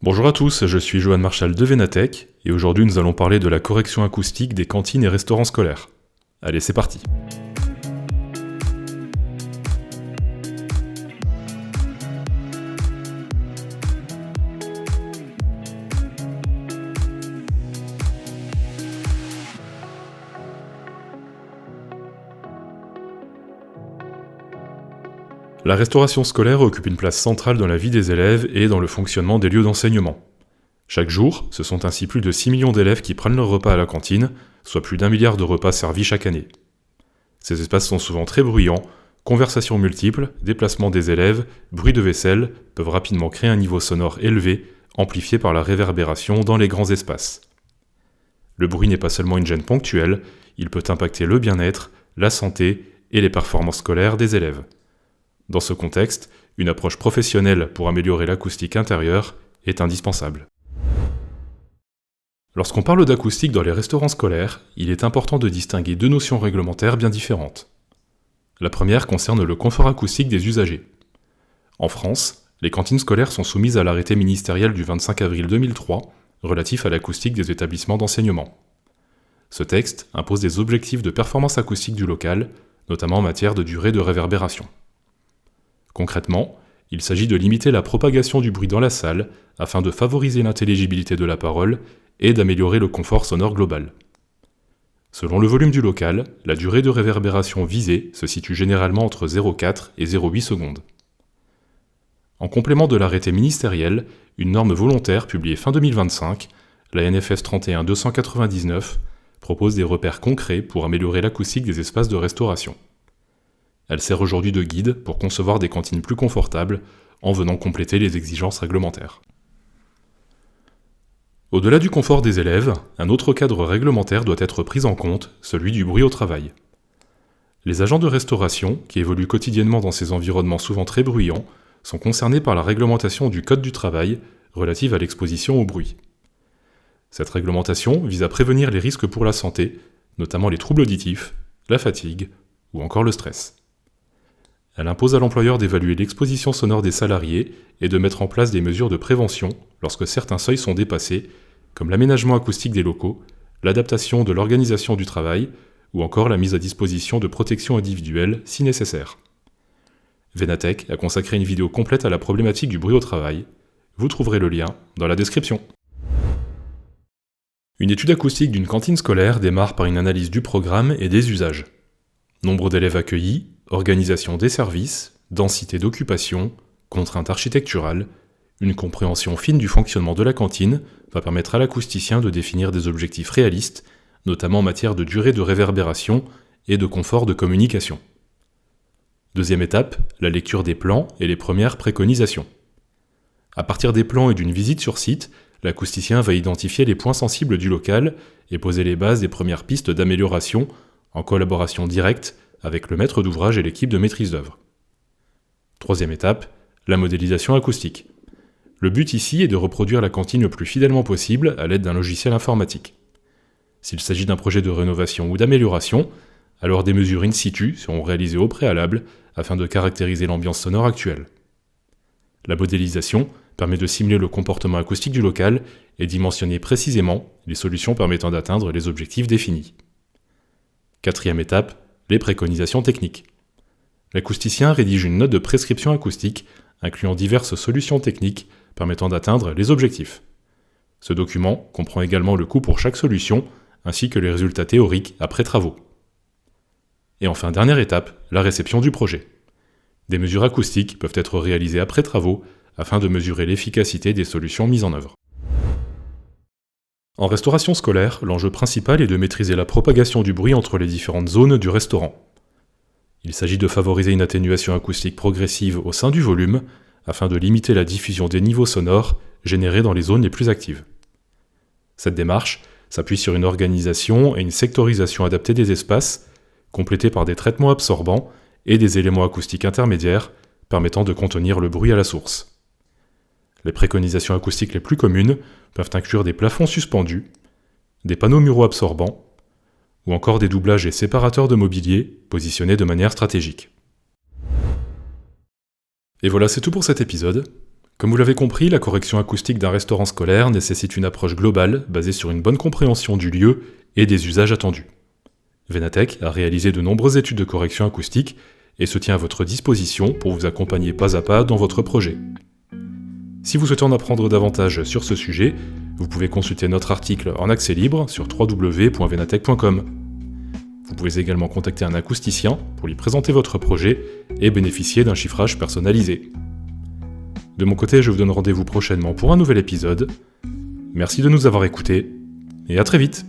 Bonjour à tous, je suis Johan Marchal de Vénatech, et aujourd'hui nous allons parler de la correction acoustique des cantines et restaurants scolaires. Allez, c'est parti. La restauration scolaire occupe une place centrale dans la vie des élèves et dans le fonctionnement des lieux d'enseignement. Chaque jour, ce sont ainsi plus de 6 millions d'élèves qui prennent leur repas à la cantine, soit plus d'1 milliard de repas servis chaque année. Ces espaces sont souvent très bruyants, conversations multiples, déplacements des élèves, bruit de vaisselle peuvent rapidement créer un niveau sonore élevé, amplifié par la réverbération dans les grands espaces. Le bruit n'est pas seulement une gêne ponctuelle, il peut impacter le bien-être, la santé et les performances scolaires des élèves. Dans ce contexte, une approche professionnelle pour améliorer l'acoustique intérieure est indispensable. Lorsqu'on parle d'acoustique dans les restaurants scolaires, il est important de distinguer deux notions réglementaires bien différentes. La première concerne le confort acoustique des usagers. En France, les cantines scolaires sont soumises à l'arrêté ministériel du 25 avril 2003 relatif à l'acoustique des établissements d'enseignement. Ce texte impose des objectifs de performance acoustique du local, notamment en matière de durée de réverbération. Concrètement, il s'agit de limiter la propagation du bruit dans la salle afin de favoriser l'intelligibilité de la parole et d'améliorer le confort sonore global. Selon le volume du local, la durée de réverbération visée se situe généralement entre 0,4 et 0,8 secondes. En complément de l'arrêté ministériel, une norme volontaire publiée fin 2025, la NFS 31-299, propose des repères concrets pour améliorer l'acoustique des espaces de restauration. Elle sert aujourd'hui de guide pour concevoir des cantines plus confortables en venant compléter les exigences réglementaires. Au-delà du confort des élèves, un autre cadre réglementaire doit être pris en compte, celui du bruit au travail. Les agents de restauration, qui évoluent quotidiennement dans ces environnements souvent très bruyants, sont concernés par la réglementation du Code du travail relative à l'exposition au bruit. Cette réglementation vise à prévenir les risques pour la santé, notamment les troubles auditifs, la fatigue ou encore le stress. Elle impose à l'employeur d'évaluer l'exposition sonore des salariés et de mettre en place des mesures de prévention lorsque certains seuils sont dépassés, comme l'aménagement acoustique des locaux, l'adaptation de l'organisation du travail ou encore la mise à disposition de protection individuelle si nécessaire. Vénatech a consacré une vidéo complète à la problématique du bruit au travail. Vous trouverez le lien dans la description. Une étude acoustique d'une cantine scolaire démarre par une analyse du programme et des usages. Nombre d'élèves accueillis, organisation des services, densité d'occupation, contraintes architecturales, une compréhension fine du fonctionnement de la cantine va permettre à l'acousticien de définir des objectifs réalistes, notamment en matière de durée de réverbération et de confort de communication. Deuxième étape, la lecture des plans et les premières préconisations. À partir des plans et d'une visite sur site, l'acousticien va identifier les points sensibles du local et poser les bases des premières pistes d'amélioration en collaboration directe avec le maître d'ouvrage et l'équipe de maîtrise d'œuvre. Troisième étape, la modélisation acoustique. Le but ici est de reproduire la cantine le plus fidèlement possible à l'aide d'un logiciel informatique. S'il s'agit d'un projet de rénovation ou d'amélioration, alors des mesures in situ seront réalisées au préalable afin de caractériser l'ambiance sonore actuelle. La modélisation permet de simuler le comportement acoustique du local et d'y mentionner précisément les solutions permettant d'atteindre les objectifs définis. Quatrième étape, les préconisations techniques. L'acousticien rédige une note de prescription acoustique incluant diverses solutions techniques permettant d'atteindre les objectifs. Ce document comprend également le coût pour chaque solution ainsi que les résultats théoriques après travaux. Et enfin, dernière étape, la réception du projet. Des mesures acoustiques peuvent être réalisées après travaux afin de mesurer l'efficacité des solutions mises en œuvre. En restauration scolaire, l'enjeu principal est de maîtriser la propagation du bruit entre les différentes zones du restaurant. Il s'agit de favoriser une atténuation acoustique progressive au sein du volume, afin de limiter la diffusion des niveaux sonores générés dans les zones les plus actives. Cette démarche s'appuie sur une organisation et une sectorisation adaptée des espaces, complétée par des traitements absorbants et des éléments acoustiques intermédiaires permettant de contenir le bruit à la source. Les préconisations acoustiques les plus communes peuvent inclure des plafonds suspendus, des panneaux muraux absorbants, ou encore des doublages et séparateurs de mobilier positionnés de manière stratégique. Et voilà, c'est tout pour cet épisode. Comme vous l'avez compris, la correction acoustique d'un restaurant scolaire nécessite une approche globale basée sur une bonne compréhension du lieu et des usages attendus. Venatech a réalisé de nombreuses études de correction acoustique et se tient à votre disposition pour vous accompagner pas à pas dans votre projet. Si vous souhaitez en apprendre davantage sur ce sujet, vous pouvez consulter notre article en accès libre sur www.venatech.com. Vous pouvez également contacter un acousticien pour lui présenter votre projet et bénéficier d'un chiffrage personnalisé. De mon côté, je vous donne rendez-vous prochainement pour un nouvel épisode. Merci de nous avoir écoutés et à très vite.